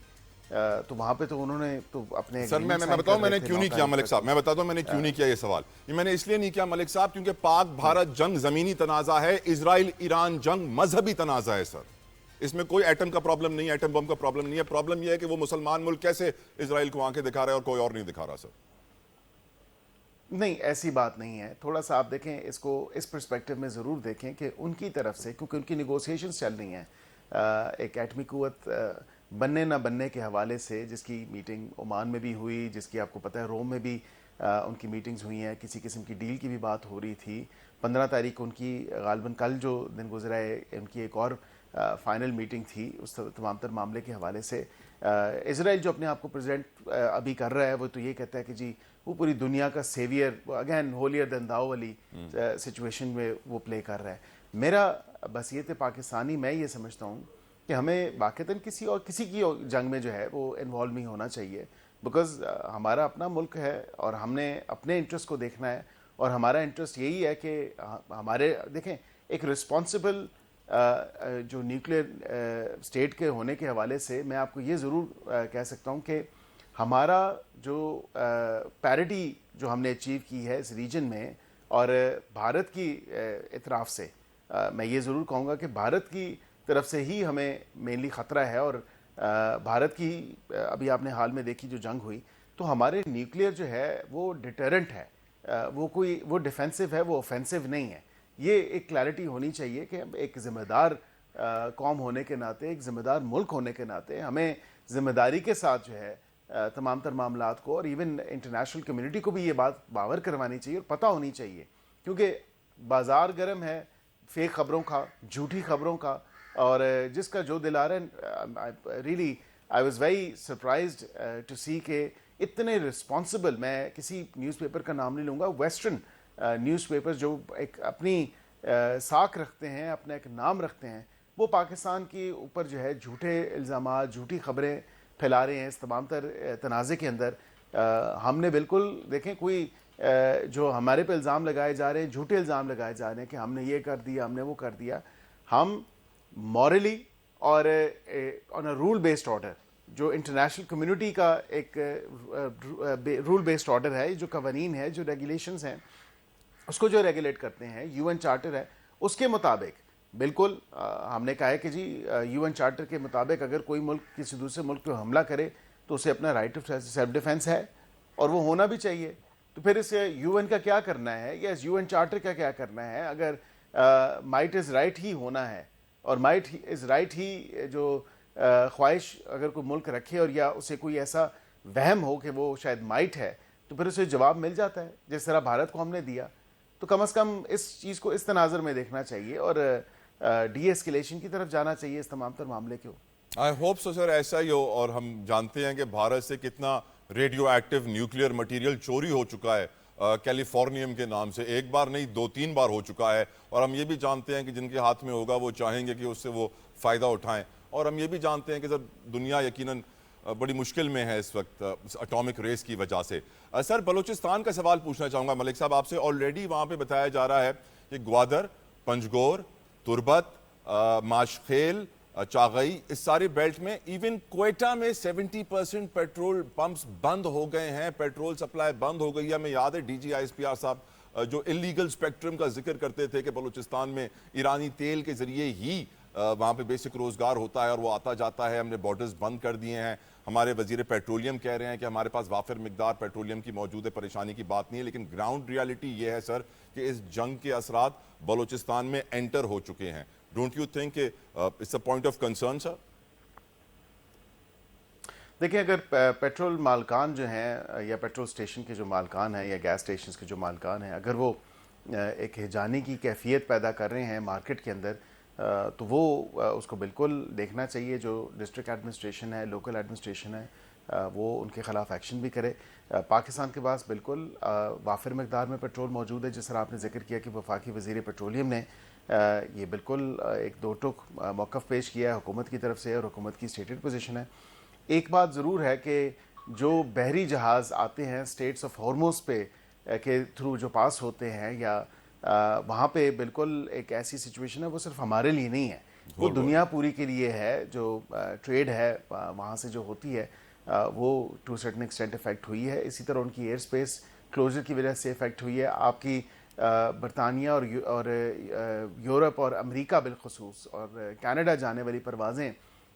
تو وہاں پہ تو انہوں نے تو اپنے سر میں بتاؤں میں نے کیوں نہیں کیا ملک صاحب, میں بتاتا ہوں میں نے کیوں نہیں کیا یہ سوال. یہ میں نے اس لیے نہیں کیا ملک صاحب کیونکہ پاک بھارت جنگ زمینی تنازع ہے, اسرائیل ایران جنگ مذہبی تنازع ہے سر. اس میں کوئی ایٹم کا پرابلم نہیں ہے, ایٹم بم کا پرابلم نہیں ہے. پرابلم یہ ہے کہ وہ مسلمان ملک کیسے اسرائیل کو آنکھیں دکھا رہا ہے اور کوئی اور نہیں دکھا رہا سر. نہیں, ایسی بات نہیں ہے. تھوڑا سا آپ دیکھیں اس کو اس پرسپیکٹو میں ضرور دیکھیں کہ ان کی طرف سے, کیونکہ ان کی نیگوسیشنز چل رہی ہیں ایک ایٹمی قوت بننے نہ بننے کے حوالے سے, جس کی میٹنگ عمان میں بھی ہوئی, جس کی آپ کو پتہ ہے روم میں بھی ان کی میٹنگز ہوئی ہیں, کسی قسم کی ڈیل کی بھی بات ہو رہی تھی. 15 تاریخ ان کی غالباً کل جو دن گزرا ہے ان کی ایک اور فائنل میٹنگ تھی اس تمام تر معاملے کے حوالے سے. اسرائیل جو اپنے آپ کو پریزیڈنٹ ابھی کر رہا ہے وہ تو یہ کہتا ہے کہ جی وہ پوری دنیا کا سیویئر, اگین ہولیر دین داؤ والی سچویشن میں وہ پلے کر رہا ہے. میرا بحثیت پاکستانی میں یہ سمجھتا ہوں کہ ہمیں واقعتاً کسی کی جنگ میں جو ہے وہ انوالو نہیں ہونا چاہیے, بیکاز ہمارا اپنا ملک ہے اور ہم نے اپنے انٹرسٹ کو دیکھنا ہے, اور ہمارا انٹرسٹ یہی ہے کہ ہمارے دیکھیں ایک رسپانسبل جو نیوکلیر اسٹیٹ کے ہونے کے حوالے سے میں آپ کو یہ ضرور کہہ سکتا ہوں کہ ہمارا جو پیرٹی جو ہم نے اچیو کی ہے اس ریجن میں, اور بھارت کی اطراف سے میں یہ ضرور کہوں گا کہ بھارت کی طرف سے ہی ہمیں مینلی خطرہ ہے. اور بھارت کی ابھی آپ نے حال میں دیکھی جو جنگ ہوئی تو ہمارے نیوکلیئر جو ہے وہ ڈیٹرنٹ ہے, وہ ڈیفینسو ہے, وہ اوفینسو نہیں ہے. یہ ایک کلیئرٹی ہونی چاہیے کہ ایک ذمہ دار قوم ہونے کے ناطے, ایک ذمہ دار ملک ہونے کے ناطے ہمیں ذمہ داری کے ساتھ جو ہے تمام تر معاملات کو، اور ایون انٹرنیشنل کمیونٹی کو بھی یہ بات باور کروانی چاہیے اور پتہ ہونی چاہیے، کیونکہ بازار گرم ہے فیک خبروں کا، جھوٹی خبروں کا، اور جس کا جو دل آ رہا ہے. Really I was very surprised to see کہ اتنے رسپانسبل، میں کسی نیوز پیپر کا نام نہیں لوں گا، ویسٹرن نیوز پیپر جو ایک اپنی ساکھ رکھتے ہیں، اپنا ایک نام رکھتے ہیں، وہ پاکستان کے اوپر جو ہے جھوٹے الزامات، جھوٹی خبریں پھیلا رہے ہیں اس تمام تر تنازع کے اندر. ہم نے بالکل دیکھیں کوئی جو ہمارے پہ الزام لگائے جا رہے ہیں، جھوٹے الزام لگائے جا رہے ہیں کہ ہم نے یہ کر دیا، ہم نے وہ کر دیا، ہم مورلی اور آن اے رول بیسڈ آرڈر، جو انٹرنیشنل کمیونٹی کا ایک رول بیسڈ آرڈر ہے، جو قوانین ہے، جو ریگولیشنز ہیں، اس کو جو ریگولیٹ کرتے ہیں، یو این چارٹر ہے، اس کے مطابق بالکل ہم نے کہا ہے کہ جی یو این چارٹر کے مطابق اگر کوئی ملک کسی دوسرے ملک پہ حملہ کرے تو اسے اپنا رائٹ آف سیلف ڈیفینس ہے، اور وہ ہونا بھی چاہیے. تو پھر اس یو این کا کیا کرنا ہے، یا اس یو این چارٹر کا کیا کرنا ہے؟ اگر مائٹ از رائٹ ہی ہونا ہے، اور مائٹ از رائٹ ہی جو خواہش اگر کوئی ملک رکھے، اور یا اسے کوئی ایسا وہم ہو کہ وہ شاید مائٹ ہے، تو پھر اسے جواب مل جاتا ہے، جس طرح بھارت کو ہم نے دیا. تو کم از کم اس چیز کو اس تناظر میں دیکھنا چاہیے اور ڈی ایسکیلیشن کی طرف جانا چاہیے اس تمام تر معاملے کو. آئی ہوپ سو سر ایسا ہی ہو. اور ہم جانتے ہیں کہ بھارت سے کتنا ریڈیو ایکٹیو نیوکلیئر مٹیریل چوری ہو چکا ہے کیلیفورنیم کے نام سے، ایک بار نہیں 2-3 بار ہو چکا ہے. اور ہم یہ بھی جانتے ہیں کہ جن کے ہاتھ میں ہوگا وہ چاہیں گے کہ اس سے وہ فائدہ اٹھائیں. اور ہم یہ بھی جانتے ہیں کہ سر دنیا یقیناً بڑی مشکل میں ہے اس وقت اٹامک ریس کی وجہ سے. سر بلوچستان کا سوال پوچھنا چاہوں گا ملک صاحب آپ سے. آلریڈی وہاں پہ بتایا جا رہا ہے کہ گوادر، پنجگور، تربت، ماشخیل، چاغئی، اس ساری بیلٹ میں، ایون کوئٹہ میں 70% پیٹرول پمپس بند ہو گئے ہیں، پیٹرول سپلائی بند ہو گئی ہے. ہمیں یاد ہے D G I S P R صاحب جو اللیگل سپیکٹرم کا ذکر کرتے تھے کہ بلوچستان میں ایرانی تیل کے ذریعے ہی وہاں پہ بیسک روزگار ہوتا ہے اور وہ آتا جاتا ہے، ہم نے بارڈرز بند کر دیے ہیں. ہمارے وزیر پیٹرولیم کہہ رہے ہیں کہ ہمارے پاس وافر مقدار پیٹرولیم کی موجود ہے، پریشانی کی بات نہیں ہے. لیکن گراؤنڈ ریالٹی یہ ہے سر کہ اس جنگ کے اثرات بلوچستان میں انٹر ہو چکے ہیں. ڈونٹ یو تھنک کہ it's a point of concern sir? دیکھیں اگر پیٹرول مالکان جو ہیں یا پیٹرول سٹیشن کے جو مالکان ہیں یا گیس سٹیشنز کے جو مالکان ہیں، اگر وہ ایک ہجانی کی کیفیت پیدا کر رہے ہیں مارکیٹ کے اندر، تو وہ اس کو بالکل دیکھنا چاہیے. جو ڈسٹرکٹ ایڈمنسٹریشن ہے، لوکل ایڈمنسٹریشن ہے، وہ ان کے خلاف ایکشن بھی کرے. پاکستان کے پاس بالکل وافر مقدار میں پیٹرول موجود ہے، جس طرح آپ نے ذکر کیا کہ وفاقی وزیر پیٹرولیم نے یہ بالکل ایک دو ٹوک موقف پیش کیا ہے حکومت کی طرف سے، اور حکومت کی اسٹیٹڈ پوزیشن ہے. ایک بات ضرور ہے کہ جو بحری جہاز آتے ہیں اسٹیٹس آف ہارموز پہ کے تھرو جو پاس ہوتے ہیں، یا وہاں پہ بالکل ایک ایسی سچویشن ہے، وہ صرف ہمارے لیے نہیں ہے، وہ دنیا پوری کے لیے ہے. جو ٹریڈ ہے وہاں سے جو ہوتی ہے وہ ٹو سرٹن ایکسٹینٹ افیکٹ ہوئی ہے. اسی طرح ان کی ایئر اسپیس کلوزر کی وجہ سے افیکٹ ہوئی ہے. آپ کی برطانیہ اور یورپ اور امریکہ بالخصوص اور کینیڈا جانے والی پروازیں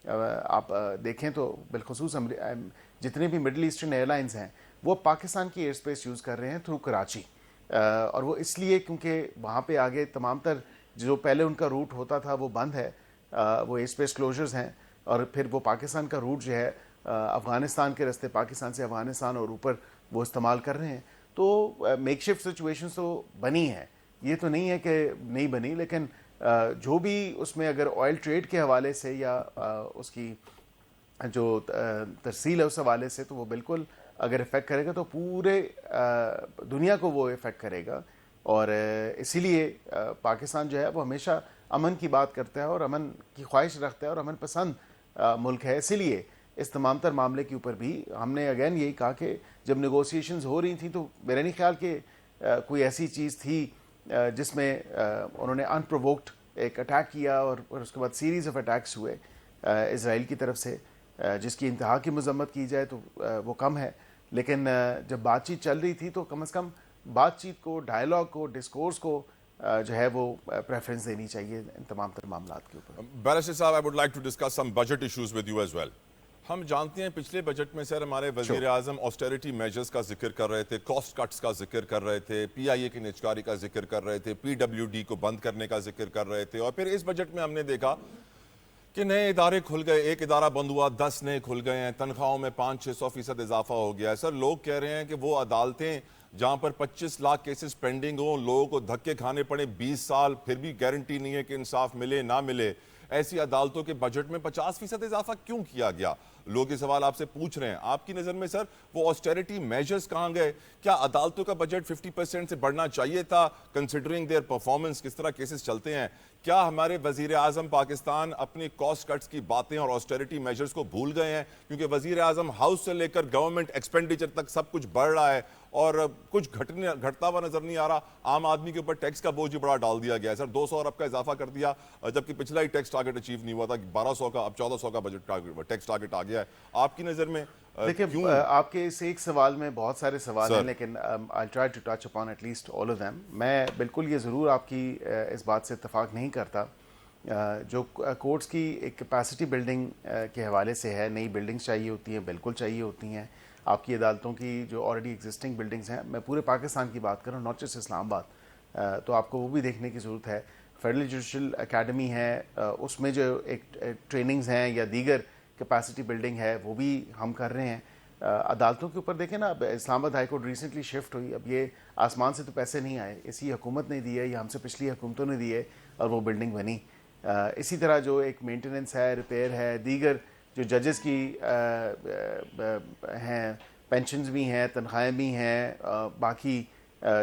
آپ دیکھیں تو بالخصوص جتنے بھی مڈل ایسٹرن ایئر لائنز ہیں وہ پاکستان کی ایئر اسپیس یوز کر رہے ہیں تھرو کراچی. اور وہ اس لیے کیونکہ وہاں پہ آگے تمام تر جو پہلے ان کا روٹ ہوتا تھا وہ بند ہے، وہ ایئر اسپیس کلوزرز ہیں. اور پھر وہ پاکستان کا روٹ جو ہے افغانستان کے راستے، پاکستان سے افغانستان اور اوپر وہ استعمال کر رہے ہیں. تو میک شفٹ سچویشنز تو بنی ہے، یہ تو نہیں ہے کہ نہیں بنی، لیکن جو بھی اس میں اگر آئل ٹریڈ کے حوالے سے یا اس کی جو ترسیل ہے اس حوالے سے، تو وہ بالکل اگر افیکٹ کرے گا تو پورے دنیا کو وہ افیکٹ کرے گا. اور اسی لیے پاکستان جو ہے وہ ہمیشہ امن کی بات کرتا ہے اور امن کی خواہش رکھتا ہے اور امن پسند ملک ہے. اسی لیے اس تمام تر معاملے کے اوپر بھی ہم نے اگین یہی کہا کہ جب نیگوسیشنز ہو رہی تھیں تو میرا نہیں خیال کہ کوئی ایسی چیز تھی جس میں انہوں نے انپرووکڈ ایک اٹیک کیا اور اس کے بعد سیریز آف اٹیکس ہوئے اسرائیل کی طرف سے، جس کی انتہا کی مذمت کی جائے تو وہ کم ہے. لیکن جب بات چیت چل رہی تھی تو کم از کم بات چیت کو، ڈائلاگ کو، ڈسکورس کو جو ہے وہ پریفرنس دینی چاہیے ان تمام تر معاملات کے اوپر. بیرسٹر صاحب I would like to discuss some budget issues with you as well. ہم جانتے ہیں پچھلے بجٹ میں سر ہمارے وزیر اعظم آسٹیریٹی میجرز کا ذکر کر رہے تھے، کاسٹ کٹس کا ذکر کر رہے تھے، پی آئی اے کی نجکاری کا ذکر کر رہے تھے، پی ڈبلیو ڈی کو بند کرنے کا ذکر کر رہے تھے. اور پھر اس بجٹ میں ہم نے دیکھا کہ نئے ادارے کھل گئے, ایک ادارہ بند ہوا, 10 نئے کھل گئے ہیں, تنخواہوں میں 500-600% اضافہ ہو گیا ہے. سر لوگ کہہ رہے ہیں کہ وہ عدالتیں جہاں پر 25 لاکھ کیسز پینڈنگ ہوں, لوگوں کو دھکے کھانے پڑے 20 سال, پھر بھی گارنٹی نہیں ہے کہ انصاف ملے نہ ملے, ایسی عدالتوں کے بجٹ میں 50% اضافہ کیوں کیا گیا؟ لوگ یہ سوال آپ سے پوچھ رہے ہیں. آپ کی نظر میں سر وہ آسٹیریٹی میجرز کہاں گئے؟ کیا عدالتوں کا بجٹ 50% سے بڑھنا چاہیے تھا کنسیڈرنگ دیئر پرفارمنس, کس طرح کیسز چلتے ہیں؟ کیا ہمارے وزیر اعظم پاکستان اپنی کاسٹ کٹس کی باتیں اور آسٹیریٹی میجرز کو بھول گئے ہیں؟ کیونکہ وزیر اعظم ہاؤس سے لے کر گورنمنٹ ایکسپینڈیچر تک سب کچھ بڑھ رہا ہے اور کچھ گھٹتا ہوا نظر نہیں آ رہا. عام آدمی کے اوپر ٹیکس کا بوجھ بڑا ڈال دیا گیا ہے سر, 200 ارب کا اضافہ کر دیا, جبکہ پچھلا ہی ٹیکس ٹارگٹ اچیو نہیں ہوا تھا, 1200 کا, اب 1400 کا بجٹ ٹیکس ٹارگٹ آ گیا ہے. آپ کی نظر میں دیکھیں, آپ کے اس ایک سوال میں بہت سارے سوال ہیں, لیکن I'll try to touch upon at least all of them. میں بالکل یہ ضرور آپ کی اس بات سے اتفاق نہیں کرتا. جو کورٹس کی ایک کیپیسٹی بلڈنگ کے حوالے سے ہے, نئی بلڈنگز چاہیے ہوتی ہیں, بالکل چاہیے ہوتی ہیں. آپ کی عدالتوں کی جو آلریڈی ایگزسٹنگ بلڈنگز ہیں, میں پورے پاکستان کی بات کروں, ناٹ جسٹ اسلام آباد, تو آپ کو وہ بھی دیکھنے کی ضرورت ہے. فیڈرل جوڈیشل اکیڈمی ہے, اس میں جو ایک ٹریننگز ہیں یا دیگر کیپیسٹی بلڈنگ ہے وہ بھی ہم کر رہے ہیں. عدالتوں کے اوپر دیکھیں نا, اب اسلام آباد ہائی کورٹ ریسنٹلی شفٹ ہوئی, اب یہ آسمان سے تو پیسے نہیں آئے, اسی حکومت نے دیے یا ہم سے پچھلی حکومتوں نے دیے اور وہ بلڈنگ بنی. اسی طرح جو ایک مینٹیننس ہے, ریپیئر ہے, دیگر جو ججز کی ہیں, پینشنز بھی ہیں, تنخواہیں بھی ہیں, باقی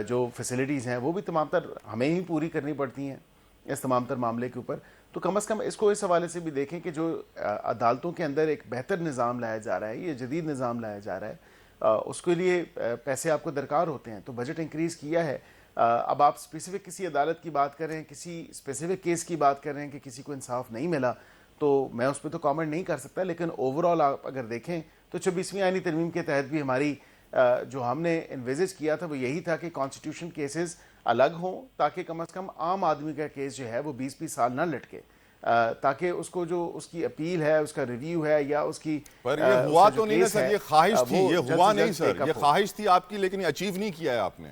جو فیسلٹیز ہیں وہ بھی تمام تر ہمیں ہی پوری کرنی پڑتی ہیں اس تمام تر معاملے کے اوپر. تو کم از کم اس کو اس حوالے سے بھی دیکھیں کہ جو عدالتوں کے اندر ایک بہتر نظام لایا جا رہا ہے, یہ جدید نظام لایا جا رہا ہے, اس کے لیے پیسے آپ کو درکار ہوتے ہیں, تو بجٹ انکریز کیا ہے. اب آپ اسپیسیفک کسی عدالت کی بات کر رہے ہیں, کسی اسپیسیفک کیس کی بات کر رہے ہیں کہ کسی کو انصاف نہیں ملا, تو میں اس پہ تو کامنٹ نہیں کر سکتا. لیکن اوور آل آپ اگر دیکھیں تو 26ویں آئینی ترمیم کے تحت بھی ہماری جو ہم نے انویزج کیا تھا وہ یہی تھا کہ کانسٹیٹیوشن کیسز الگ ہوں, تاکہ کم از کم عام آدمی کا کیس جو ہے وہ 20-20 سال نہ لٹکے, تاکہ اس کو جو اس کی اپیل ہے, اس کا ریویو ہے یا اس کی, پر یہ ہوا تو نہیں نا سر, یہ خواہش تھی, یہ ہوا نہیں سر, یہ خواہش تھی آپ کی لیکن اچیو نہیں کیا ہے آپ نے.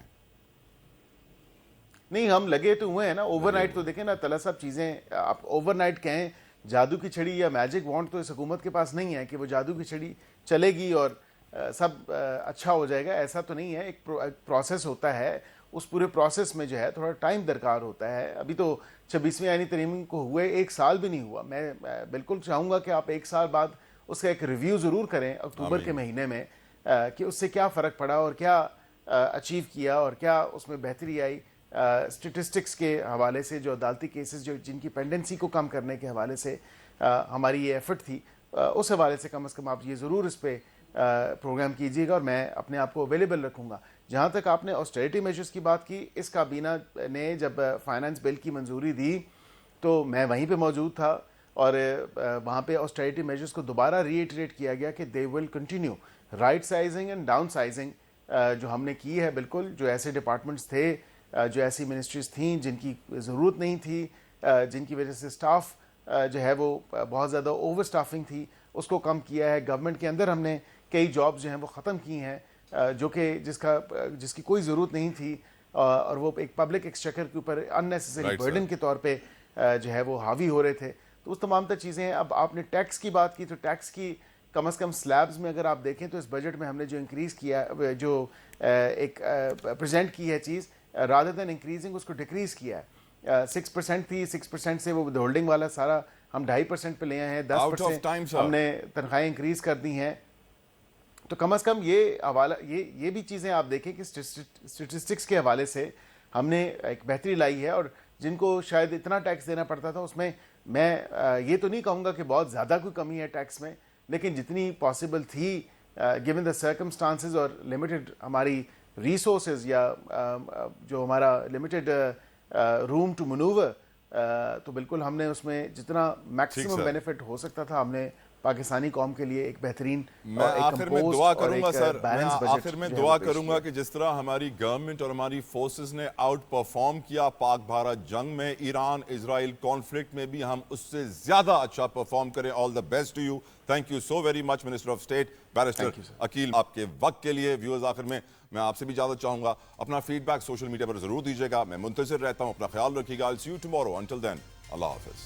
نہیں, ہم لگے تو ہوئے ہیں نا. اوور نائٹ تو دیکھیں نا طلعہ صاحب, چیزیں آپ اوور نائٹ کہیں, جادو کی چھڑی یا میجک وانڈ تو اس حکومت کے پاس نہیں ہے کہ وہ جادو کی چھڑی چلے گی اور سب اچھا ہو جائے گا, ایسا تو نہیں ہے. ایک پروسیس ہوتا ہے, اس پورے پروسیس میں جو ہے تھوڑا ٹائم درکار ہوتا ہے. ابھی تو 26ویں آئینی ترمیم کو ہوئے 1 سال بھی نہیں ہوا. میں بالکل چاہوں گا کہ آپ 1 سال بعد اس کا ایک ریویو ضرور کریں اکتوبر کے مہینے میں, کہ اس سے کیا فرق پڑا اور کیا اچیو کیا اور کیا اس میں بہتری آئی. اسٹیٹسٹکس کے حوالے سے جو عدالتی کیسز جو جن کی پینڈنسی کو کم کرنے کے حوالے سے ہماری یہ ایفرٹ تھی, اس حوالے سے کم از کم آپ یہ ضرور اس پہ پروگرام کیجیے گا اور میں اپنے آپ کو اویلیبل رکھوں گا. جہاں تک آپ نے آسٹیریٹی میجرز کی بات کی, اس کابینہ نے جب فائنانس بل کی منظوری دی تو میں وہیں پہ موجود تھا, اور وہاں پہ آسٹیریٹی میجرز کو دوبارہ ری ایٹریٹ کیا گیا کہ they will continue. Rightsizing and downsizing جو ہم نے کی ہے, بالکل جو ایسے ڈپارٹمنٹس تھے, جو ایسی منسٹریز تھیں جن کی ضرورت نہیں تھی, جن کی وجہ سے سٹاف جو ہے وہ بہت زیادہ اوور سٹافنگ تھی, اس کو کم کیا ہے. گورنمنٹ کے اندر ہم نے کئی جابز جو ہیں وہ ختم کی ہیں, جو کہ جس کی کوئی ضرورت نہیں تھی, اور وہ ایک پبلک ایکسچیکر کے اوپر اننیسیسری برڈن کے طور پہ جو ہے وہ حاوی ہو رہے تھے. تو اس تمام تر چیزیں ہیں. اب آپ نے ٹیکس کی بات کی, تو ٹیکس کی کم از کم سلیبز میں اگر آپ دیکھیں تو اس بجٹ میں ہم نے جو انکریز کیا, جو ایک پریزنٹ کی ہے چیز, رادر دین انکریزنگ اس کو ڈیکریز کیا ہے. 6% تھی, 6% سے وہ ود ہولڈنگ والا سارا ہم 2.5% پہ لے آئے ہیں, 10% ہم نے تنخواہیں انکریز کر دی ہیں. تو کم از کم یہ حوالہ, یہ بھی چیزیں آپ دیکھیں کہ اسٹیٹسٹکس کے حوالے سے ہم نے ایک بہتری لائی ہے. اور جن کو شاید اتنا ٹیکس دینا پڑتا تھا, اس میں میں یہ تو نہیں کہوں گا کہ بہت زیادہ کوئی کمی ہے ٹیکس میں, لیکن جتنی پاسبل تھی گیون دا سرکمسٹانسز اور لمیٹڈ ہماری ریسورسز یا جو ہمارا لمیٹڈ روم ٹو مینوور, تو بالکل ہم نے اس میں جتنا میکسیمم بینیفٹ ہو سکتا تھا ہم نے پاکستانی قوم کے لیے ایک بہترین, میں آخر میں دعا کروں گا سر, میں آخر میں دعا کروں گا کہ جس طرح ہماری گورنمنٹ اور ہماری فورسز نے آؤٹ پرفارم کیا پاک بھارت جنگ میں, ایران اسرائیل کانفلکٹ میں بھی ہم اس سے زیادہ اچھا پرفارم کریں. All the best to you. Thank you so very much minister of state barrister Aqeel, آپ کے وقت کے لیے. ویورز, آخر میں آپ سے بھی اجازت چاہوں گا, اپنا فیڈ بیک سوشل میڈیا پر ضرور دیجیے گا. میں منتظر رہتا ہوں, اپنا خیال رکھیے گا. I'll see you tomorrow. Until then, اللہ حافظ.